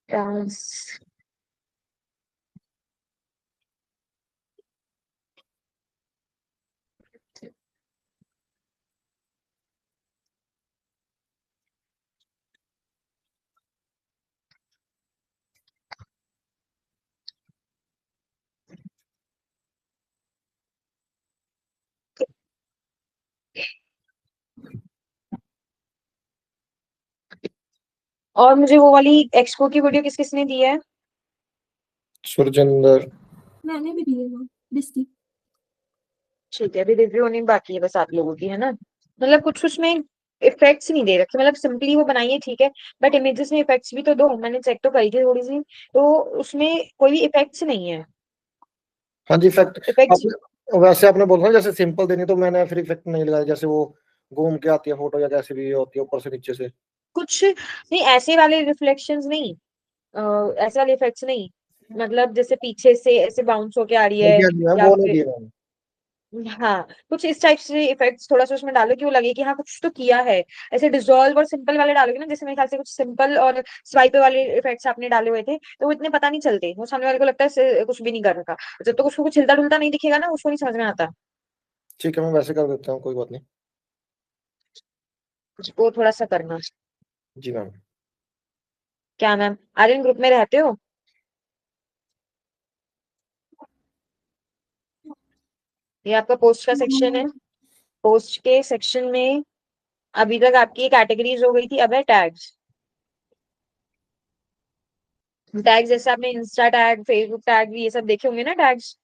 Trans और मुझे वो वाली एक्सपो की वीडियो किस किसने दी है? सुरजिंदर। मैंने भी दी है वो डिस्की। ठीक है, अभी रिव्यू होनी बाकी है बस आप लोगों की, है ना? मतलब कुछ उसमें इफेक्ट्स नहीं दे रखे, मतलब सिंपली वो बनाई है ठीक है, बट इमेजेस में इफेक्ट्स भी तो दो। मैंने चेक तो करी थी थोड़ी सी, तो उसमें कोई भी इफेक्ट्स नहीं है। हाँ जी, इफेक्ट इफेक्ट्स आपने वैसे आपने बोला ना जैसे सिंपल देनी, तो मैंने फिर इफेक्ट नहीं लगाया, जैसे वो घूम के आती है फोटो या कैसे भी होती है ऊपर से नीचे से। कुछ नहीं, ऐसे वाले रिफ्लेक्शंस नहीं, ऐसे वाले इफेक्ट्स नहीं। मतलब जैसे पीछे से ऐसे बाउंस होके आ रही वो है, क्या दिया या वो नहीं फिर दिया मैंने। हाँ कुछ इस टाइप से इफेक्ट्स थोड़ा सा उसमें डालो कि वो लगे कि हाँ कुछ तो किया है। ऐसे डिसॉल्व और सिंपल वाले डालोगे ना, जैसे मेरे ख्याल से कुछ सिंपल और स्वाइप वाले इफेक्ट्स आपने डाले हुए थे, तो वो इतने पता नहीं चलते, वो सामने वाले को लगता है कुछ भी नहीं कर रखा। जब तक उसको कुछ हिलता डुलता नहीं दिखेगा ना, उसको नहीं समझ में आता। ठीक है, मैं वैसे कर देता हूँ, कोई बात नहीं। वो थोड़ा सा करना। जी मैम। क्या मैम, आर्यन ग्रुप में रहते हो? ये आपका पोस्ट का सेक्शन है। पोस्ट के सेक्शन में अभी तक आपकी कैटेगरीज हो गई थी, अब है टैग्स। टैग्स जैसे आपने इंस्टा टैग, फेसबुक टैग, ये सब देखे होंगे ना टैग्स।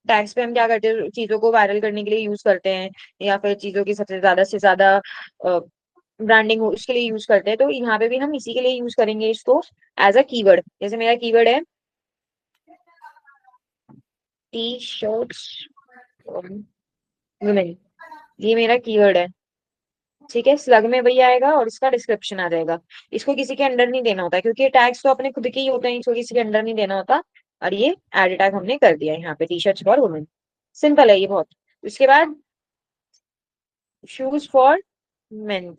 टैग्स पे हम क्या करते हैं, चीजों को वायरल करने के लिए यूज करते हैं, या फिर चीजों की सबसे ज्यादा से ज्यादा ब्रांडिंग हो उसके लिए यूज करते हैं। तो यहाँ पे भी हम इसी के लिए यूज करेंगे इसको, एज अ कीवर्ड। जैसे मेरा कीवर्ड है टी शर्ट्स वुमेन, ये मेरा कीवर्ड है। ठीक है, स्लग में वही आएगा और इसका डिस्क्रिप्शन आ जाएगा। इसको किसी के अंडर नहीं देना होता, क्योंकि टैग्स तो अपने खुद के ही होते हैं, इसको किसी के अंडर नहीं देना होता। और ये एड टैग हमने कर दिया यहाँ पे, T shirts for women. Simple है ये बहुत। उसके बाद shoes for main.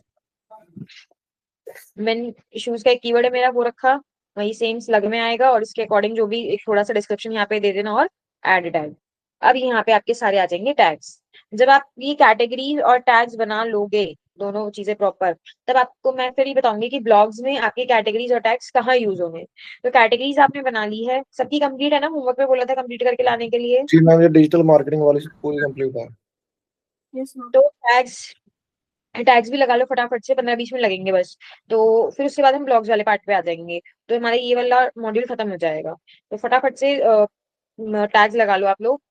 Main shoes का एक कीवर्ड है मेरा, वो रखा। वही सेम स्लग में आएगा और इसके अकॉर्डिंग जो भी एक थोड़ा सा डिस्क्रिप्शन यहाँ पे दे देना और एड टैग। अब यहाँ पे आपके सारे आ जाएंगे टैग्स। जब आप ये कैटेगरी और टैग्स बना लोगे, दोनों चीजें प्रॉपर, तब आपको मैं फिर ये बताऊंगी कि ब्लॉग्स में आपके कैटेगरीज और टैग्स कहाँ यूज होंगे। तो कैटेगरीज आपने बना ली है, सबकी कंप्लीट है ना? होमवर्क में बोला था कंप्लीट करके लाने के लिए। जी मैम, ये डिजिटल मार्केटिंग वाली पूरी कंप्लीट है। Yes ma'am. तो टैग्स, टैग्स भी लगा लो फटाफट से, 15-20 मिनट लगेंगे बस। तो फिर उसके बाद हम ब्लॉग्स वाले पार्ट पे आ जाएंगे, तो हमारा ये वाला मॉड्यूल खत्म हो जाएगा। तो फटाफट से टैग्स लगा लो आप लोग।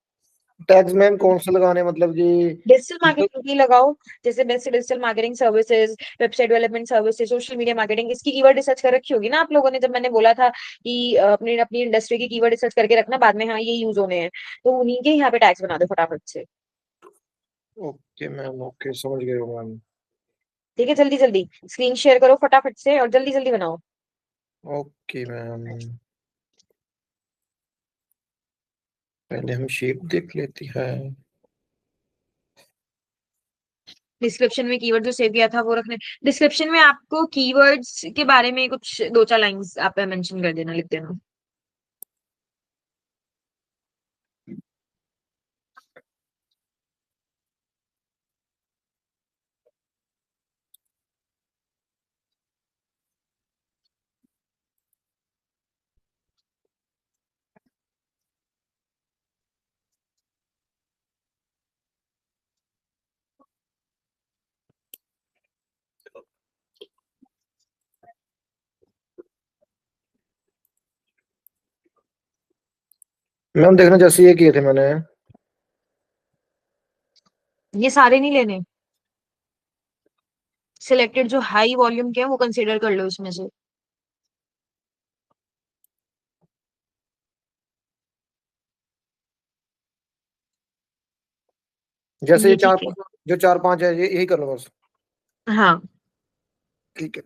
टैग्स मैम कौन से लगाने हैं? मतलब कि डिजिटल मार्केटिंग की लगाओ, जैसे best digital marketing services, website development services, social media marketing. इसकी कीवर्ड रिसर्च कर रखी होगी ना आप लोगों ने, जब मैंने बोला था कि अपनी अपनी इंडस्ट्री की कीवर्ड रिसर्च करके रखना, बाद में हाँ ये यूज होने हैं। तो उन्हीं के यहाँ पे टैग्स बना दो फटाफट से। ओके मैम, ओके समझ गए हो मैम। ठीक है, जल्दी जल्दी स्क्रीन शेयर करो फटाफट से और जल्दी जल्दी बनाओ। ओके मैम, पहले हम शेप देख लेती है। डिस्क्रिप्शन में कीवर्ड जो सेव किया था वो रखने। डिस्क्रिप्शन में आपको कीवर्ड्स के बारे में कुछ दो चार लाइंस आप मेंशन कर देना, लिख देना। मैम देखना, जैसे ये किए थे मैंने। ये सारे नहीं लेने, सिलेक्टेड जो हाई वॉल्यूम के हैं वो कंसीडर कर लो इसमें से। जैसे ये ये चार, ठीक है। जो चार पांच है ये यही कर लो बस। हाँ ठीक है।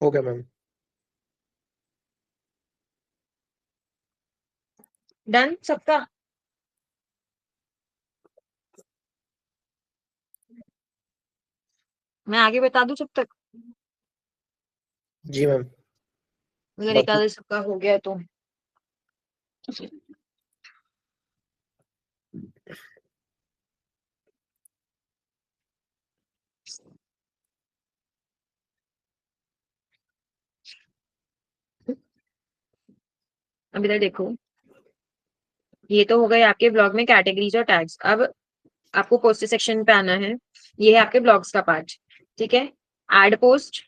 Okay ma'am. डन सबका? मैं आगे बता दूं जब तक, जी मैम। अगर एक बाकी आधा सबका हो गया तो। अब इधर देखो, ये तो हो गए आपके ब्लॉग में कैटेगरीज और टैग्स। अब आपको पोस्ट सेक्शन पे आना है। ये है आपके ब्लॉग्स का पार्ट, ठीक है। एड पोस्ट,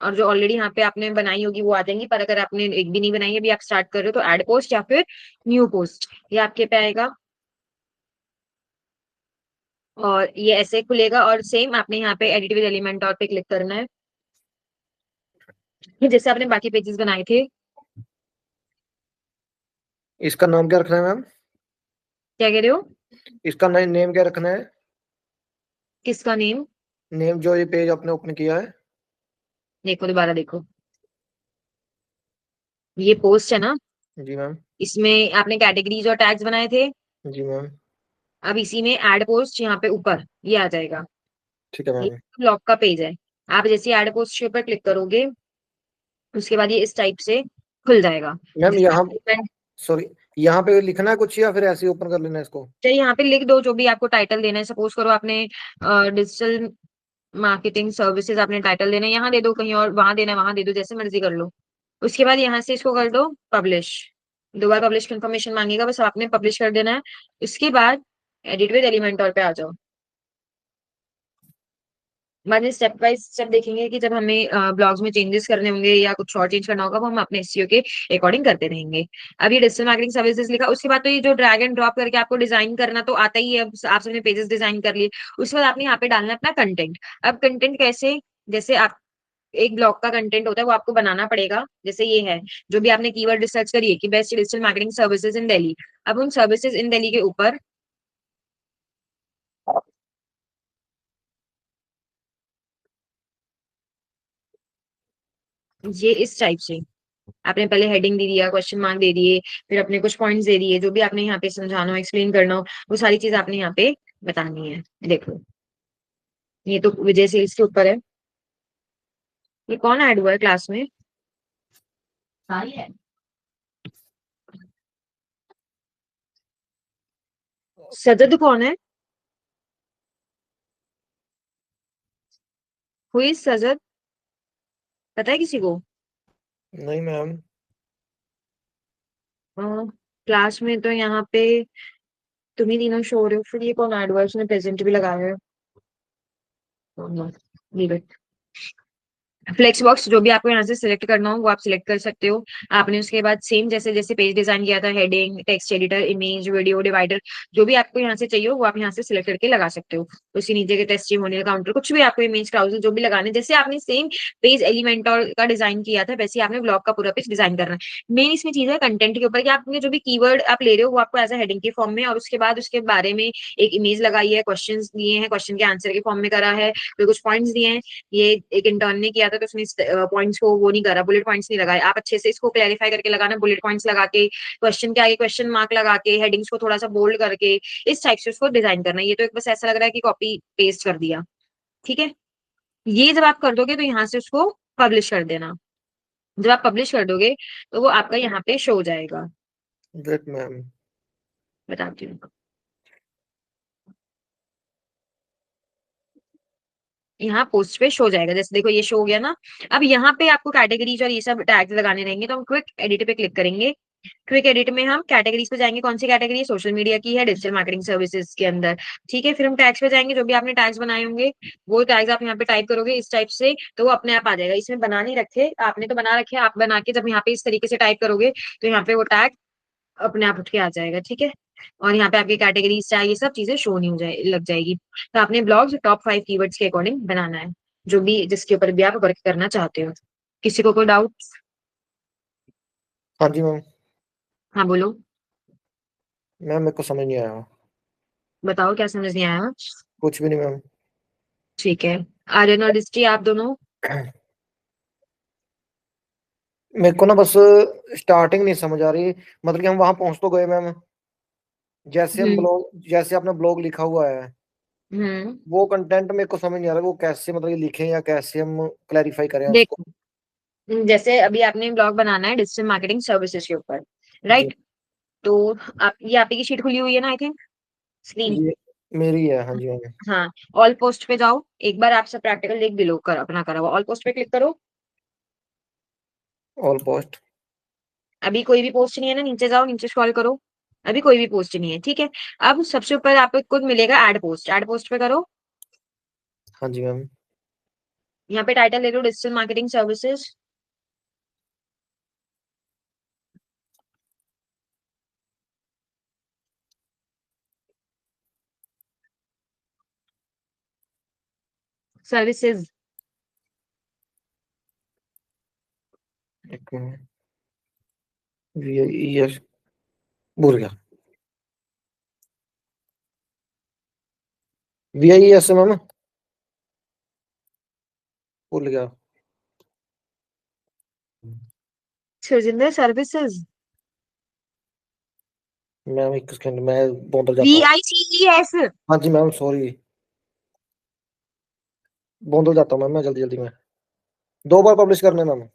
और जो ऑलरेडी यहाँ पे आपने बनाई होगी वो आ जाएंगी, पर अगर आपने एक भी नहीं बनाई है, अभी आप स्टार्ट कर रहे हो, तो एड पोस्ट या फिर न्यू पोस्ट ये आपके पे आएगा। और ये ऐसे खुलेगा, और सेम आपने यहाँ पे एडिट विद एलिमेंट और पे क्लिक करना है, जैसे आपने बाकी पेजेस बनाए थे। इसका नाम क्या रखना है मैम? क्या कह रहे हो? इसका नेम क्या रखना है? किसका नेम? नेम जो ये पेज आपने ओपन किया है। देखो दोबारा देखो, ये पोस्ट है ना, जी मैम। इसमें आपने कैटेगरीज और टैग्स बनाए थे। जी मैम। अब इसी में एड पोस्ट यहाँ पे ऊपर ये आ जाएगा। ठीक है ये मैम। ब्लॉग का पेज है। आप जैसे एड पोस्ट के ऊपर क्लिक करोगे, उसके बाद ये इस टाइप से खुल जाएगा। मैम जिसमें यहाँ, आप सॉरी, यहाँ पे लिखना है कुछ या फिर ऐसे ही ओपन कर लेना है इसको? चाहिए यहाँ पे लिख दो जो भी आपको टाइटल देना है। सपोज करो आपने डिजिटल मार्केटिंग सर्विसेज आपने टाइटल देना है, यहाँ दे दो, कहीं और वहां देना है वहां दे दो, जैसे मर्जी कर लो। उसके बाद यहाँ से इसको कर दो पब्लिश। दो बार पब्लिश कंफर्मेशन मांगेगा, बस आपने पब्लिश कर देना है। उसके बाद एडिट विद एलिमेंटोर पे आ जाओ। बाद में स्टेप बाय स्टेप देखेंगे कि जब हमें ब्लॉग्स में चेंजेस करने होंगे या कुछ और चेंज करना होगा, वो हम अपने एसईओ के अकॉर्डिंग करते रहेंगे। अब ये डिजिटल मार्केटिंग सर्विसेज लिखा, उसके बाद तो ये जो ड्रैग एंड ड्रॉप करके आपको डिजाइन करना तो आता ही है। अब आप सबने पेजेस डिजाइन कर लिए, उसके बाद आपने यहाँ पे डालना है अपना कंटेंट। अब कंटेंट कैसे, जैसे आप एक ब्लॉग का कंटेंट होता है वो आपको बनाना पड़ेगा। जैसे ये है, जो भी आपने कीवर्ड रिसर्च करी है कि best digital marketing services in Delhi, अब उन सर्विसेज इन दिल्ली के ऊपर ये इस टाइप से आपने पहले हेडिंग दे दिया, क्वेश्चन मार्क दे दिए, फिर अपने कुछ पॉइंट्स दे दिए, जो भी आपने यहाँ पे समझाना हो, एक्सप्लेन करना हो, वो सारी चीज आपने यहाँ पे बतानी है। देखो, ये तो विजय सेल्स के ऊपर है। ये कौन ऐड हुआ है क्लास में? सारी है। सजद कौन है? हुई सजद, पता है किसी को? नहीं मैम। क्लास में तो यहाँ पे तुम ही तीनों शो हो रहे हो, फिर ये कौन ऐड हुआ है? उसने प्रेजेंट भी लगाया है। फ्लेक्स बॉक्स जो भी आपको यहाँ से सिलेक्ट करना हो वो आप सिलेक्ट कर सकते हो। आपने उसके बाद सेम जैसे जैसे पेज डिजाइन किया था, heading, text editor, image, video divider, जो भी आपको यहाँ से चाहिए हो वो आप यहाँ से सिलेक्ट करके लगा सकते हो। उसके नीचे के टेस्टिमोनियल काउंटर, कुछ भी आपको इमेज क्लाउजल जो भी लगाने, जैसे आपने सेम पेज एलिमेंटोर का डिजाइन किया था वैसे आपने ब्लॉग का पूरा पेज डिजाइन करना है। मेन इसमें चीज है कंटेंट के ऊपर कि आपने जो भी कीवर्ड आप ले रहे हो वो आपको एज अ हेडिंग के फॉर्म में, और उसके बाद उसके बारे में एक इमेज लगाई है, क्वेश्चन दिए हैं, क्वेश्चन के आंसर के फॉर्म में करा है, फिर कुछ पॉइंट्स दिए हैं। ये एक इंटर्न ने किया था तो उसने पॉइंट्स को वो नहीं करा, बुलेट पॉइंट्स नहीं लगाए। आप अच्छे से इसको क्लैरिफाई करके लगाना, बुलेट पॉइंट्स लगा के, क्वेश्चन के आगे क्वेश्चन मार्क लगा के, हेडिंग्स को थोड़ा सा बोल्ड करके, इस टाइप से उसको डिजाइन करना है। ये तो एक बस ऐसा लग रहा है कि कॉपी पेस्ट कर दिया, ठीक है। ये जब आप कर दोगे तो यहाँ से उसको पब्लिश कर देना। जब आप पब्लिश कर दोगे तो वो आपका यहाँ पे शो हो जाएगा। Wait ma'am. बताती हूँ, यहाँ पोस्ट पे शो हो जाएगा। जैसे देखो ये शो हो गया ना। अब यहाँ पे आपको कैटेगरीज और ये सब टैग्स लगाने रहेंगे, तो हम क्विक एडिट पे क्लिक करेंगे। क्विक एडिट में हम कैटेगरीज पे जाएंगे, कौन सी कैटेगरी है, सोशल मीडिया की है, डिजिटल मार्केटिंग सर्विसेज के अंदर, ठीक है। फिर हम टैग्स पे जाएंगे, जो भी आपने टैग्स बनाए होंगे वो टैग्स आप यहाँ पे टाइप करोगे इस टाइप से, तो वो अपने आप आ जाएगा। इसमें बना नहीं रखे आपने, तो बना रखे, आप बना के जब यहाँ पे इस तरीके से टाइप करोगे तो यहाँ पे वो टैग अपने आप उठ के आ जाएगा, ठीक है। और यहाँ पे आपकी कैटेगरीज चाहे ये सब चीजें शो नहीं हो जाए लग जाएगी। तो आपने ब्लॉग टॉप 5 कीवर्ड्स के अकॉर्डिंग बनाना है, जो भी जिसके ऊपर भी आप वर्क करना चाहते हो। किसी को कोई डाउट? हाँ जी मैम। हाँ बोलो। मैम मेरे को समझ नहीं आया। बताओ क्या समझ नहीं आया? कुछ भी नहीं मैम। ठीक है। आर्यन और दृष्टि आप दोनों? मेरे को ना बस स्टार्टिंग नहीं समझ आ रही, मतलब कि हम वहां पहुंच तो गए मैम, जैसे हम हम्म ब्लॉग, जैसे अपना ब्लॉग लिखा हुआ है, हम्म वो कंटेंट मेरे को समझ नहीं आ रहा वो कैसे मतलब कि लिखें या कैसे हम क्लैरिफाई करें उसको। देखो, जैसे अभी आपने ब्लॉग बनाना है डिजिटल मार्केटिंग सर्विसेज के ऊपर, जी। राइट? तो आप, ये आपकी शीट खुली हुई है ना, आई थिंक, स्क्रीन। ये मेरी है, हाँ जी मैम। हाँ, ऑल पोस्ट पे जाओ, एक बार आप सब प्रैक्टिकल देख बिलो कर अपना करा हुआ, ऑल पोस्ट पे क्लिक करो। All post. अभी कोई भी पोस्ट नहीं है ना, नीचे जाओ, नीचे स्क्रॉल करो। अभी कोई भी पोस्ट नहीं है, ठीक है। अब सबसे ऊपर आपको मिलेगा ऐड पोस्ट, ऐड पोस्ट पे करो। हाँ जी मैम। यहाँ पे टाइटल ले लो डिजिटल मार्केटिंग सर्विसेज। सर्विसेज। एक VIES भूल गया, VIES मैम, भूल गया। सुजिंदर सर्विसेज। मैम एक सेकंड, मैं बॉम्बे वी जाता हूँ। आई सी ई एस। हाँ जी मैम, सॉरी, बॉम्बे जाता हूँ मैम, मैं जल्दी जल्दी में, 2 बार पब्लिश करने हैं मैम।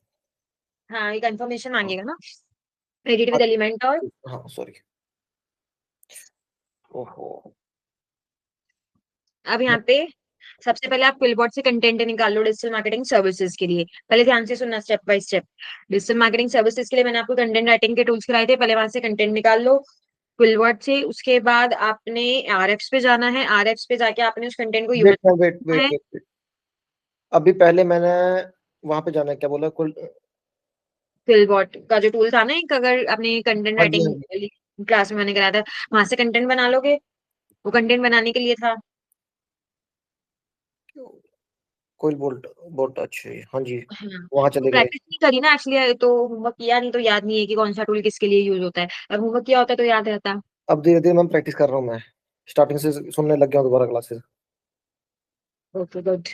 हाँ, ये कंफर्मेशन हाँ मांगेगा ना, एडिट हाँ विद एलिमेंट और। हाँ, सॉरी। ओहो। अब यहाँ पे सबसे पहले आप क्विलबॉट से कंटेंट निकाल लो डिजिटल मार्केटिंग सर्विसेज के लिए। पहले ध्यान से सुनना, step by step. Digital marketing services के लिए मैंने आपको कंटेंट राइटिंग के टूल्स कराए थे, पहले वहां से कंटेंट निकाल लो क्विलबॉट से। उसके बाद आपने आरएफ्स पे जाना है, आरएफ्स पे जाके आपने उस कंटेंट को यूज वेट मैम, वेट करना वेट है। वेट वेट, अभी पहले मैंने वहां पे जाना है, क्या बोला कुल। क्विलबॉट का जो टूल था ना एक, अगर आपने कंटेंट हाँ जी हाँ राइटिंग जी। क्लास में मैंने कराया था, वहां से कंटेंट बना लोगे। वो कंटेंट बनाने के लिए था। कोई बोल्ट, बोल्ट, अच्छा जी, हाँ जी, हाँ, वहां तो चले गए। प्रैक्टिस नहीं करी ना एक्चुअली, तो होमवर्क किया नहीं तो याद नहीं है कि कौन सा टूल किसके लिए यूज होता है। अगर होमवर्क किया होता तो याद रहता। अब धीरे धीरे मैम प्रैक्टिस कर रहा हूँ मैं, स्टार्टिंग से सुनने लग गया हूँ दोबारा क्लासेस। Okay, good.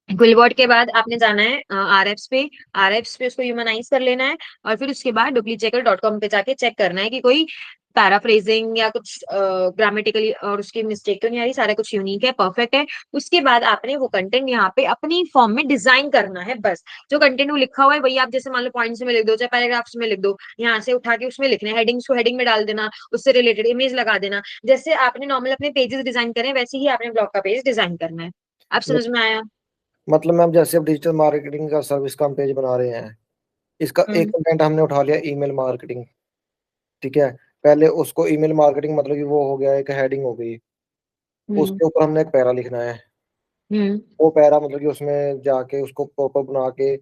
क्विलबॉट के बाद आपने जाना है आरएफ्स पे। आरएफ्स पे उसको ह्यूमनाइज कर लेना है, और फिर उसके बाद duplicate.com पे जाके चेक करना है कि कोई पैराफ्रेजिंग या कुछ ग्रामेटिकली और उसकी मिस्टेक तो नहीं आ रही, सारा कुछ यूनिक है, परफेक्ट है। उसके बाद आपने वो कंटेंट यहाँ पे अपनी फॉर्म में डिजाइन करना है, बस। जो कंटेंट वो लिखा हुआ है वही आप, जैसे मान लो पॉइंट्स में लिख दो, चाहे पैराग्राफ्स में लिख दो, यहाँ से उठा के उसमें लिखना है, हेडिंग्स को हेडिंग में डाल देना, उससे रिलेटेड इमेज लगा देना। जैसे आपने नॉर्मल अपने पेजेस डिजाइन करें, वैसे ही आपने ब्लॉग का पेज डिजाइन करना है। आप समझ में आया? मतलब मैम जैसे अब डिजिटल मार्केटिंग का सर्विस का हम पेज बना रहे हैं, इसका एक हम्म कंटेंट हमने उठा लिया ईमेल मार्केटिंग, ठीक है। पहले उसको ईमेल मार्केटिंग मतलब कि वो हो गया, एक हेडिंग हो गई, हम्म उसके ऊपर हमने एक पैरा लिखना है। हम्म वो पैरा मतलब कि उसमें जाके उसको प्रॉपर बना के,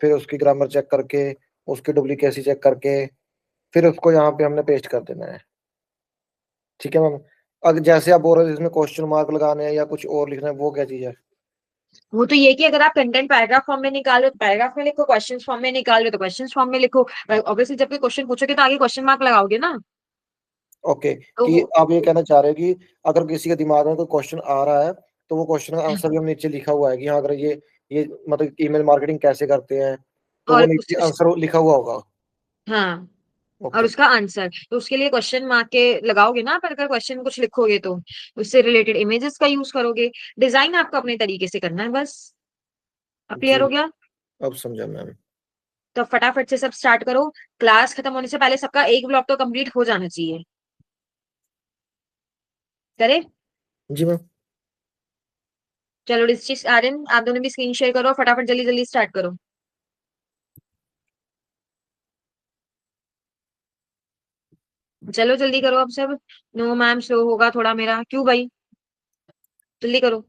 फिर उसकी ग्रामर चेक करके, उसकी डुप्लीकेसी चेक करके, फिर उसको यहाँ पे हमने पेस्ट कर देना है, ठीक है मैम। अगर जैसे आप बोल रहे हो इसमें क्वेश्चन मार्क लगाने हैं या कुछ और लिखना है, वो क्या चीज़ है? वो तो ये कि अगर आप कंटेंट पैराग्राफ फॉर्म में निकाल रहे हो तो पैराग्राफ में लिखो, क्वेश्चन फॉर्म में निकाल रहे हो तो क्वेश्चन फॉर्म में लिखो। ऑब्वियसली जब कोई क्वेश्चन पूछोगे तो आगे क्वेश्चन मार्क लगाओगे ना। ओके, तो कि आप ये कहना चाह रहे हो कि अगर किसी के दिमाग में कोई क्वेश्चन आ रहा है, तो वो क्वेश्चन का आंसर भी हम नीचे लिखा हुआ है कि हाँ, अगर ये मतलब ईमेल मार्केटिंग कैसे करते हैं, तो वो और नीचे आंसर लिखा हुआ होगा। हाँ, और ओके। उसका आंसर तो उसके लिए क्वेश्चन मार्क के लगाओगे ना, पर अगर क्वेश्चन कुछ लिखोगे तो उससे रिलेटेड इमेजेस का यूज करोगे। डिजाइन आपको अपने तरीके से करना है, बस। अब क्लियर जी, हो गया? अब समझा मैम। तो फटाफट से सब स्टार्ट करो। क्लास खत्म होने से पहले सबका एक ब्लॉक तो कंप्लीट हो जाना चाहिए। करे? जी मैम। चलो डिस्ट्रिक्ट आर्यन, आप दोनों भी स्क्रीन शेयर करो, फटाफट जल्दी जल्दी स्टार्ट करो। चलो जल्दी करो अब सब। नो मैम, स्लो होगा थोड़ा मेरा, क्यों भाई? जल्दी करो।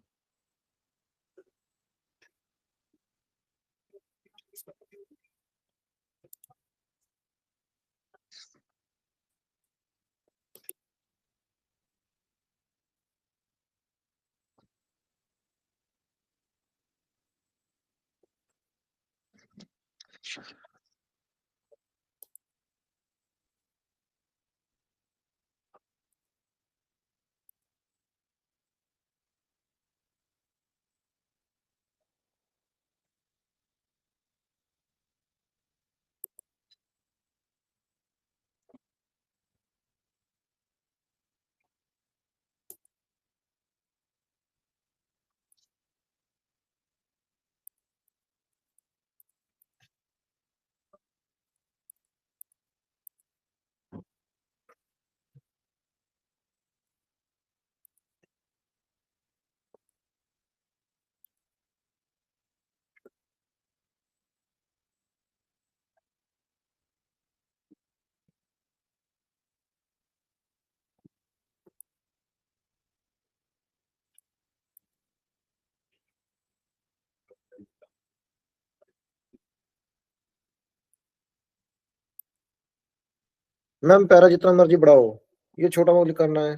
मैम पैरा जितना मर्जी बड़ा हो, ये छोटा मोटा करना है।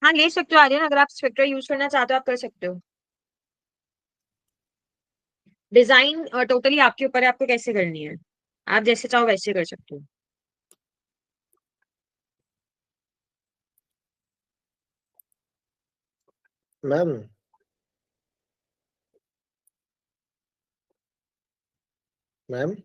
हाँ ले सकते हो आर्यन, अगर आप स्पेक्ट्रा यूज करना चाहते हो आप कर सकते हो। डिजाइन टोटली आपके ऊपर है, आपको कैसे करनी है, आप जैसे चाहो वैसे कर सकते हो। Ma'am ma'am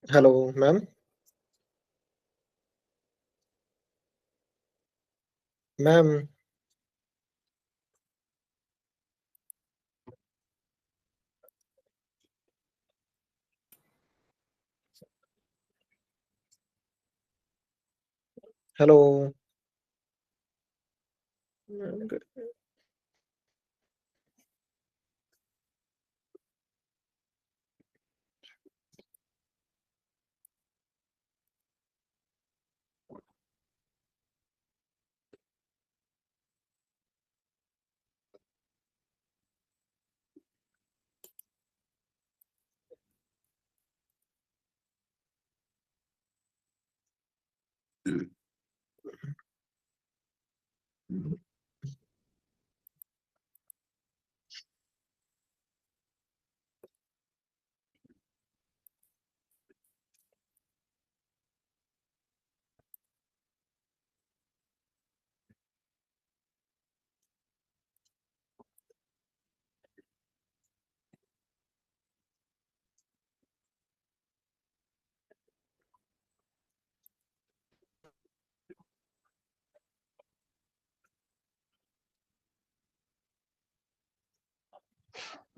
hello ma'am. Ma'am. Hello.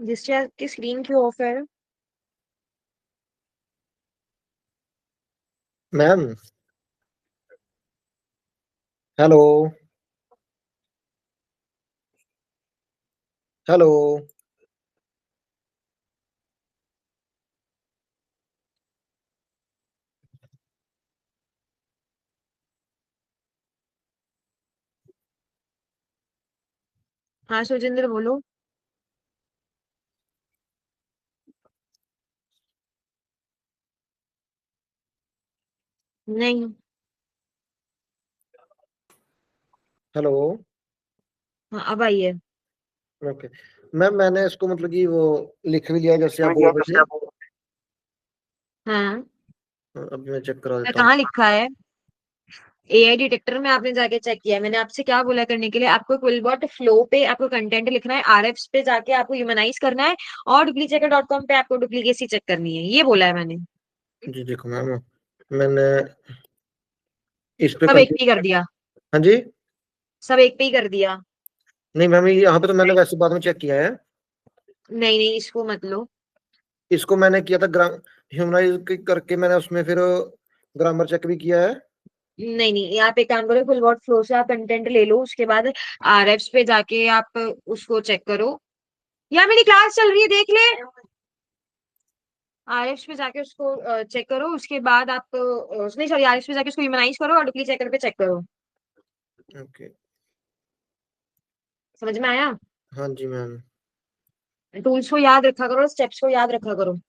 जिससे आपकी स्क्रीन क्यों ऑफ है? मैम। हेलो। हेलो। हाँ सुजिंदर बोलो। नहीं। हेलो। हाँ अब आई है। ओके। मैम मैंने इसको मतलब कि वो लिख भी लिया जैसे आप बोल रहे थे। हाँ। अभी मैं चेक करा देता हूँ। कहाँ लिखा है? एआई डिटेक्टर में आपने जाके चेक किया है? मैंने आपसे क्या बोला करने के लिए? आपको क्विलबॉट फ्लो पे आपको कंटेंट लिखना है, आरएफ्स पे जाके आपको ह्यूमनाइज करना है, और डुप्लीचेकर.com पे आपको डुप्लीकेसी चेक करनी है, ये बोला है मैंने। जी देखो मैम, मैंने इस पे सब एक पे ही कंप्लीट। कर दिया। हाँ जी। सब एक पे ही कर दिया। नहीं मैम, यहाँ पे तो मैंने वैसे बाद में चेक किया है। नहीं नहीं, इसको मत लो। इसको मैंने किया था ह्यूमनाइज करके, मैंने उसमें फिर ग्रामर चेक भी किया है। नहीं नहीं, आप एक काम करो, क्विलबॉट फ्लो से आप कंटेंट ले लो, उसके बाद आरएफ्स पे जाके आप उसको चेक करो। यार मेरी क्लास चल रही है, देख ले। आरएफ्स पे जाके उसको चेक करो, उसके बाद आप नहीं सॉरी, आरएफ्स पे जाके उसको ह्यूमनाइज करो और डुप्लीचेकर पे चेक करो। ओके। समझ में आया? हाँ जी मैम। टूल्स को याद रखा करो, स्टेप्स को याद रखा करो।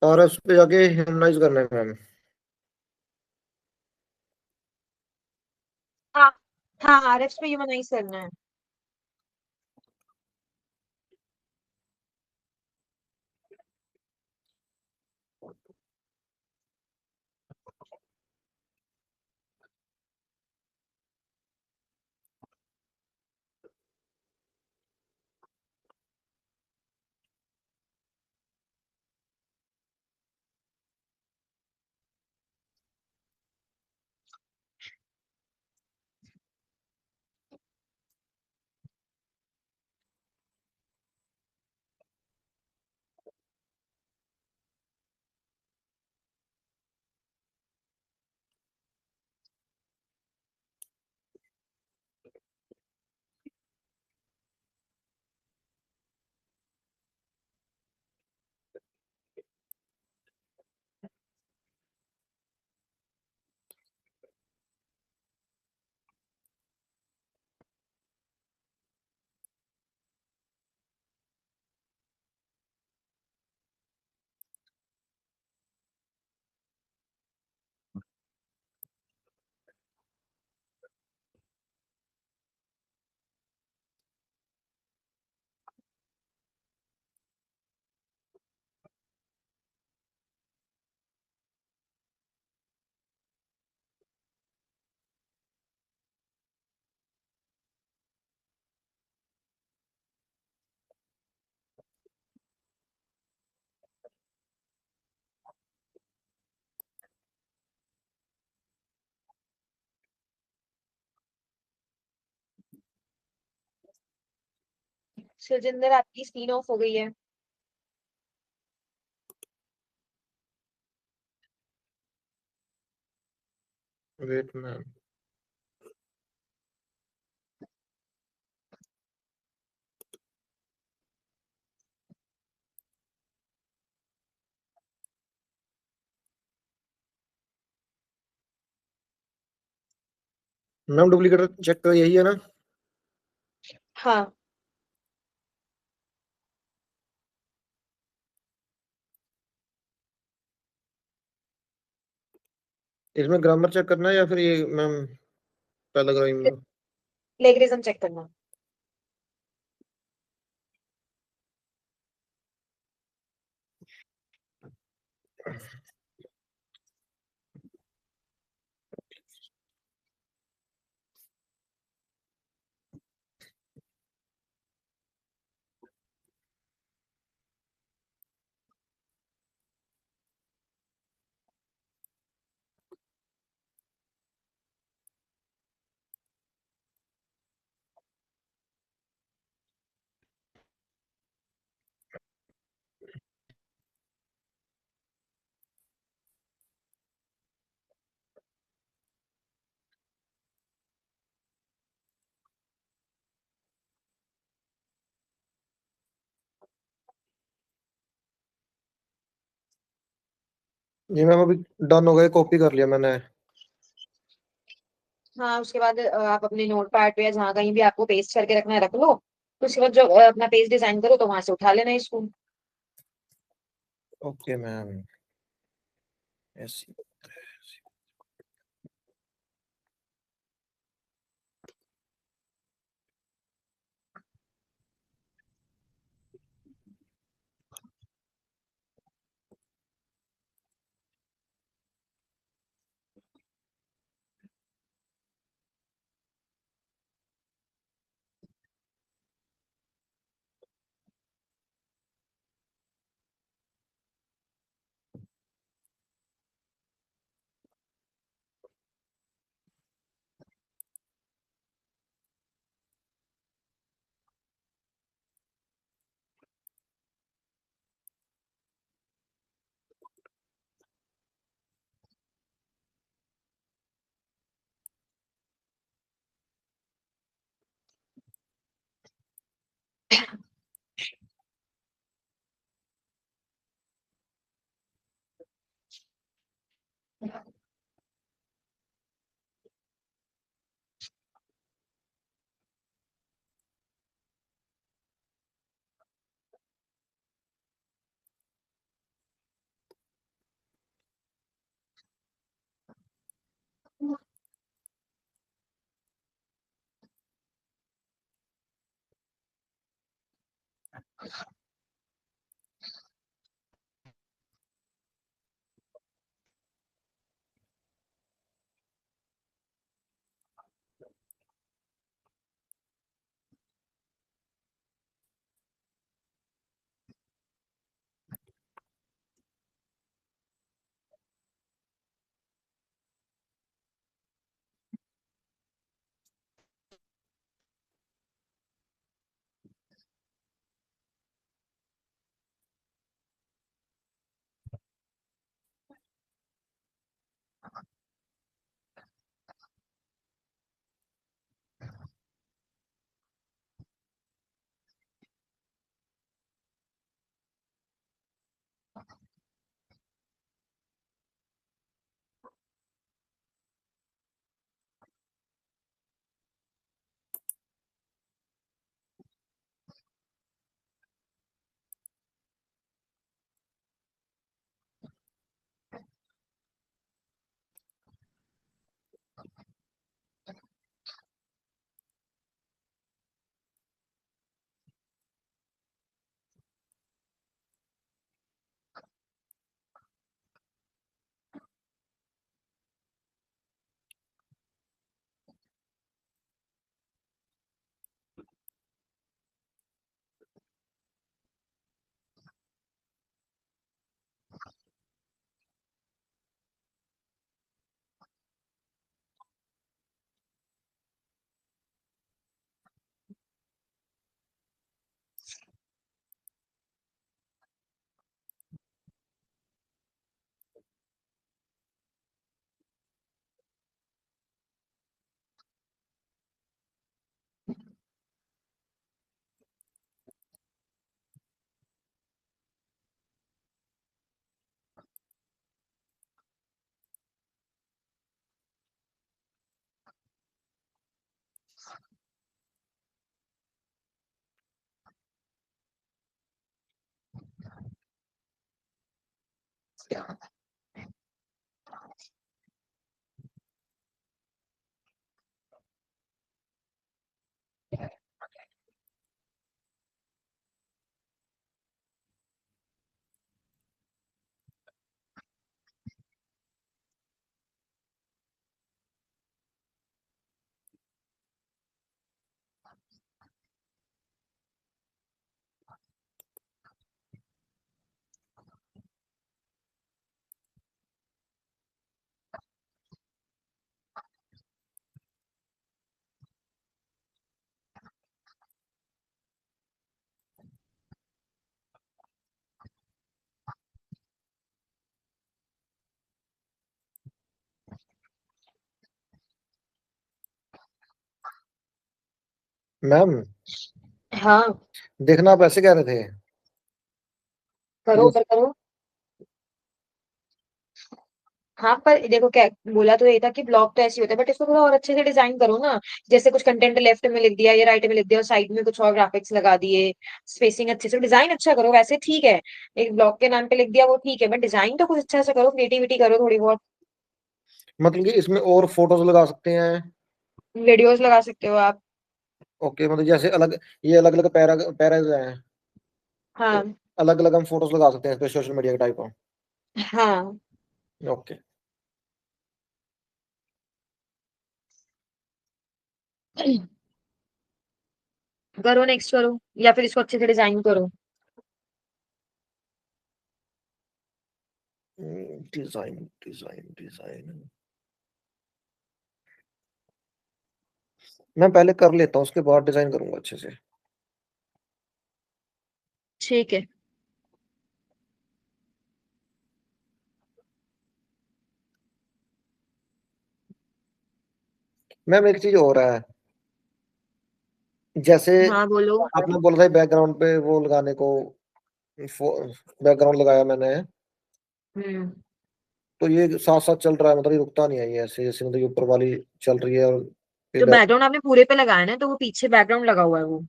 और उस पे जाके ह्यूमनाइज करना है मैम। हाँ हाँ, आरएफ्स पे ह्यूमनाइज करना है। सुजिंदर आपकी स्क्रीन ऑफ हो गई है। Wait ma'am. Ma'am duplicate check कर, यही है ना? हाँ इसमें ग्रामर चेक करना है या फिर ये मैम पैराग्राफ में? प्लेगरिज्म चेक करना। जी मैम अभी डन हो गए, कॉपी कर लिया मैंने। हाँ उसके बाद आप अपने नोट पैड पे या जहाँ कहीं भी आपको पेस्ट करके रखना है रख लो। तो उसके बाद जो अपना पेज डिजाइन करो तो वहां से उठा लेना इसको। Okay ma'am. ऐसी मैम हाँ देखना, आप ऐसे कह रहे थे करो, ये। ऊपर करो। हाँ पर देखो क्या बोला तो ये था कि ब्लॉग तो ऐसे ही होता है, बट इसको थोड़ा और अच्छे से डिजाइन करो ना। जैसे कुछ कंटेंट लेफ्ट में लिख दिया या राइट में लिख दिया और साइड में कुछ और ग्राफिक्स लगा दिए। स्पेसिंग अच्छे से, डिजाइन अच्छा करो। वैसे ठीक है, एक ब्लॉग के नाम पे लिख दिया वो ठीक है, बट डिजाइन तो कुछ अच्छा से करो, क्रिएटिविटी करो थोड़ी बहुत। मतलब कि इसमें और फोटोज लगा सकते हैं? वीडियोस लगा सकते हो आप। ओके, मतलब जैसे अलग, ये अलग अलग पैरा पैराज हैं, तो हाँ अलग अलग हम फोटोज लगा सकते हैं इस पे, सोशल मीडिया के टाइप का। हाँ। ओके। करो, नेक्स्ट करो, या फिर इसको अच्छे से डिजाइन करो। डिजाइन डिजाइन डिजाइन, मैं पहले कर लेता हूँ, उसके बाद डिजाइन करूंगा अच्छे से। ठीक है। मैम एक चीज और है, जैसे हाँ बोलो। आपने बोला था बैकग्राउंड पे वो लगाने को, बैकग्राउंड लगाया मैंने, हम्म। तो ये साथ साथ चल रहा है, मतलब ये रुकता नहीं है, ये ऐसे जैसे मतलब ये ऊपर वाली चल रही है और फिर जो बैकग्राउंड आपने पूरे पे लगाया ना, तो वो पीछे बैकग्राउंड लगा हुआ है वो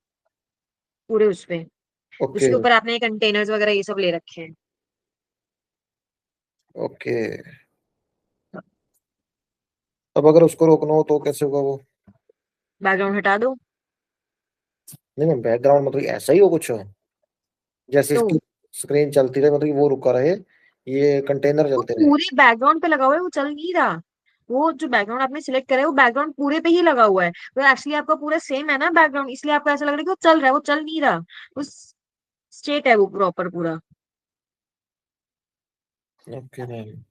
पूरे उस पे, ओके उसके ऊपर आपने कंटेनर्स वगैरह ये सब ले रखे हैं। ओके। अब अगर उसको रोकना हो तो कैसे होगा वो? बैकग्राउंड हटा दो। नहीं मैम, बैकग्राउंड मतलब ऐसा ही हो कुछ, जैसे तो इसकी स्क्रीन चलती रहे, मतलब कि वो रुका रहे, ये कंटेनर वो चलते रहे। पूरे बैकग्राउंड पे लगा हुआ है, वो चल नहीं रहा। वो जो बैकग्राउंड आपने सिलेक्ट करा है वो बैकग्राउंड पूरे पे ही लगा हुआ है। वो एक्चुअली आपका पूरा सेम है ना बैकग्राउंड, इसलिए आपको ऐसा लग रहा है कि वो चल रहा है, वो चल नहीं रहा। वो स्ट्रेट है वो प्रॉपर पूरा। Okay ma'am.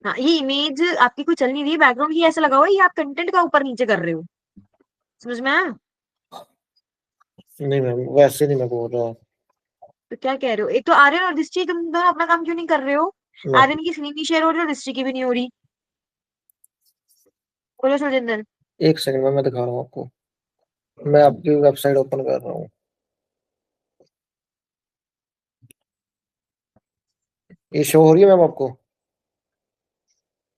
हाँ, ये इमेज आपकी कोई चल नहीं रही है, बैकग्राउंड ही ऐसा लगा हुआ है, ये आप कंटेंट का ऊपर नीचे कर रहे हो। समझ में आया? नहीं मैम, वैसे नहीं मैं बोल रहा। तो क्या कह रहे हो? एक तो आर्यन और दृष्टि, तुम दोनों अपना काम क्यों नहीं कर रहे हो? मैं आर्यन की स्क्रीन नहीं शेयर हो रही और दृष्टि की भी नहीं हो रही। बोलो सुजिंदर। एक सेकंड में मैं दिखा रहा हूँ आपको, मैं आपकी वेबसाइट ओपन कर रहा हूँ। ये शो हो रही है मैम आपको?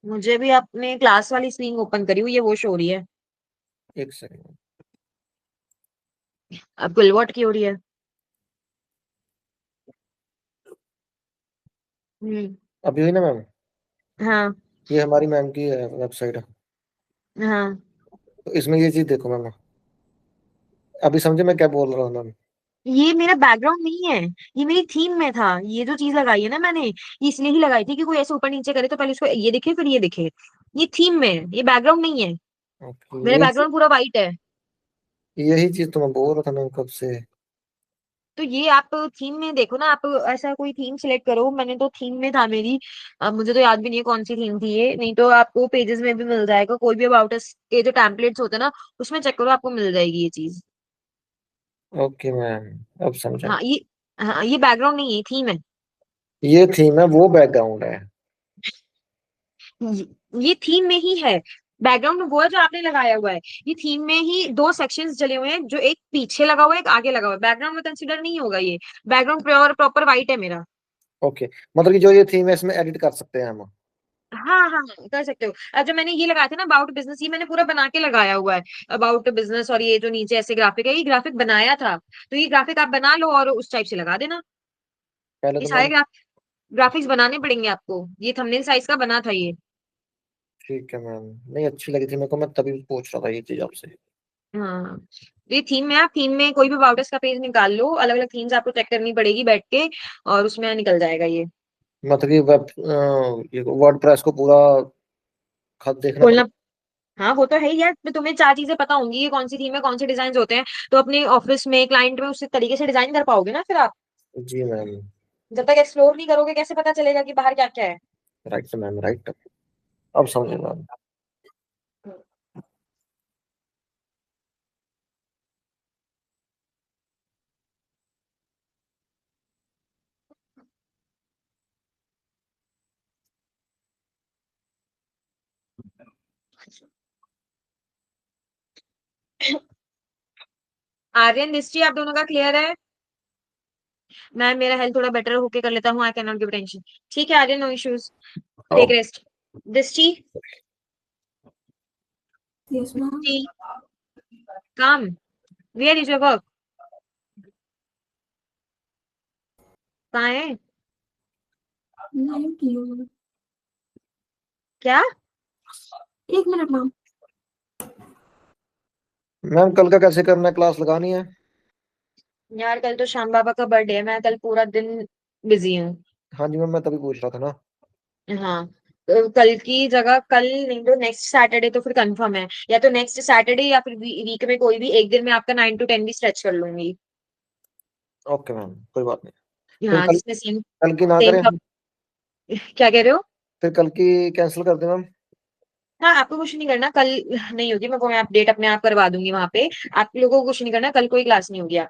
मुझे भी अपने क्लास वाली स्क्रीन ओपन करी हुई है, वो शो हो रही है। एक सेकंड। अब गुलवॉट की हो रही है। हम्म। अभी हुई ना मैम? हाँ ये हमारी मैम की है वेबसाइट, हाँ। तो इसमें ये चीज देखो मैम, अभी समझे मैं क्या बोल रहा हूँ मैम? ये मेरा बैकग्राउंड नहीं है, ये मेरी थीम में था। ये जो चीज लगाई है ना मैंने, ये इसलिए ही लगाई थी कि कोई ऐसे ऊपर नीचे करे तो पहले उसको ये दिखे फिर ये दिखे। ये थीम में है, ये बैकग्राउंड नहीं है। ओके, मेरा बैकग्राउंड पूरा व्हाइट है। यही चीज तो मैं बोल रहा था मैम कब से। तो ये आप थीम में देखो ना, आप ऐसा कोई थीम सिलेक्ट करो। मैंने तो थीम में था मेरी। अब मुझे तो याद भी नहीं है कौन सी थीम थी ये, नहीं तो आपको पेजेस में भी मिल जाएगा। कोई भी अबाउट अस के जो टेम्पलेट्स होते हैं ना, उसमें चेक करो, आपको मिल जाएगी ये चीज। ओके मैम, अब समझा। हाँ ये, हाँ ये बैकग्राउंड नहीं है, थीम है। ये थीम है, वो बैकग्राउंड है। ये ये थीम में ही है। बैकग्राउंड वो है जो आपने लगाया हुआ है। ये थीम में ही दो सेक्शंस जले हुए हैं, जो एक पीछे लगा हुआ है, एक आगे लगा हुआ है। बैकग्राउंड में कंसीडर नहीं होगा ये। बैकग्राउंड प्योर प्रॉपर व्हाइट है मेरा। ओके, मतलब कि जो ये थीम है इसमें एडिट कर सकते हैं हम? हाँ हाँ कर सकते हो। अब जो मैंने ये लगाया था ना अबाउट बिजनेस, ये मैंने पूरा बना के लगाया हुआ है अबाउट बिजनेस, और ये जो नीचे ऐसे ग्राफिक है ये ग्राफिक बनाया था, तो ये ग्राफिक आप बना लो और उस टाइप से लगा देना। पहले ये तो सारे मैम ग्राफिक्स बनाने पड़ेंगे आपको, ये थंबनेल साइज का बना था ये। ठीक है मैम, नहीं अच्छी लगी थी मेरे को, मैं तभी पूछ रहा था ये चीज आपसे। हाँ ये थीम में, आप थीम में कोई भी अबाउट का पेज निकाल लो, अलग अलग थीम्स आपको चेक करनी पड़ेगी बैठ के, और उसमें निकल जाएगा ये। मतलब कि वेब ये वर्डप्रेस को पूरा खत देखना खोलना, पड़ेगा। हाँ वो तो है ही यार, तो तुम्हें चार चीजें पता होंगी ये कौन सी थीम है, कौन से डिजाइन होते हैं, तो अपने ऑफिस में क्लाइंट में उसी तरीके से डिजाइन कर पाओगे ना फिर आप। जी मैम। जब तक एक्सप्लोर नहीं करोगे कैसे पता चलेगा कि बाहर क्या क्या है। Right ma'am, right. अब समझे मैम। आर्यन दृष्टि आप दोनों का क्लियर है। मैं, मेरा हेल्थ थोड़ा बेटर होके कर लेता हूँ, I can not give tension. ठीक है आर्यन, नो इश्यूज, टेक अब रेस्ट। दृष्टि, Yes, ma'am. काम, वेयर इज योर वर्क, कहाँ है, नहीं की हूँ। क्या। 1 मिनट मैम। मैम कल का कैसे करना है, क्लास लगानी है? यार कल तो श्याम बाबा का बर्थडे है, मैं कल पूरा दिन बिजी हूँ। हाँ जी मैम, मैं तभी पूछ रहा था ना। हाँ तो कल की जगह, कल नहीं तो नेक्स्ट सैटरडे तो फिर कंफर्म है, या तो नेक्स्ट सैटरडे या फिर वीक में कोई भी एक दिन में आपका 9 to 10 भी स्ट्रेच कर लूंगी। ओके मैम, कोई बात नहीं। फिर हाँ कल, जिसमें सेम कल की ना सेम करें कप। हम? क्या कह रहे हो। फिर कल की कैंसिल कर दें मैम? हाँ आपको कुछ नहीं करना कल, नहीं होगी, मैं अपडेट अपने आप करवा दूंगी वहां पे। आप लोगों को कुछ नहीं करना, कल कोई क्लास नहीं होगी आप।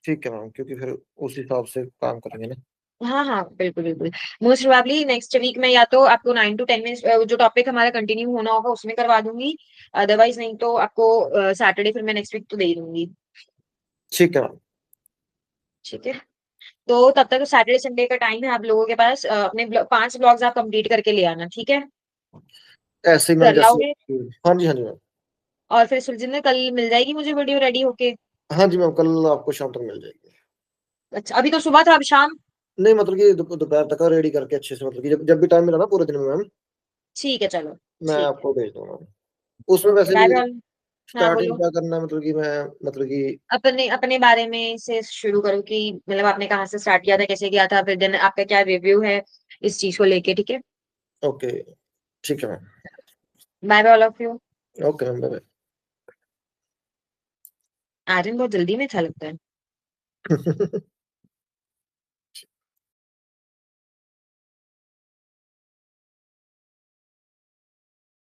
ठीक है मैम, क्योंकि फिर उस हिसाब से काम करेंगे ना। हाँ हाँ बिल्कुल बिल्कुल। मोस्ट प्रोबेबली नेक्स्ट वीक में या तो आपको 9 to 10 में जो टॉपिक हमारा कंटिन्यू होना होगा उसमें करवा दूंगी, अदरवाइज नहीं तो आपको सैटरडे फिर मैं नेक्स्ट वीक तो दे ही दूंगी। ठीक है मैम। ठीक है, तो तब तक सैटरडे संडे का टाइम है आप लोगों के पास, अपने 5 ब्लॉग्स आप कंप्लीट करके ले आना, ठीक है। ऐसे ही मैम कर जैसे। लाओगे। हाँ जी, हाँ जी मैम। और फिर सुरजिंदर कल मिल जाएगी मुझे वीडियो रेडी होके। हाँ जी मैम, कल आपको शाम तक मिल जाएगी। अच्छा अभी तो सुबह था, अब शाम। नहीं मतलब कि दोपहर तक रेडी करके अच्छे से, मतलब कि जब भी टाइम मिला ना पूरे दिन में मैम, ठीक है चलो। मैं ठीक है, आपको भेज दूंगा मैम। उसमें ओके वैसे बाय भी बाय। हाँ स्टार्टिंग बोलो। क्या करना है, मतलब कि मैं, मतलब कि अपने अपने बारे में से शुरू करो कि मतलब आपने कहाँ से स्टार्ट किया था, कैसे किया था, फिर दिन आपका क्या रिव्यू है इस चीज को लेके, ठीक है। ओके, ठीक है ma'am. Bye bye all of you. Okay ma'am, bye Aryan बहुत जल्दी में अच्छा लगता है। बाय।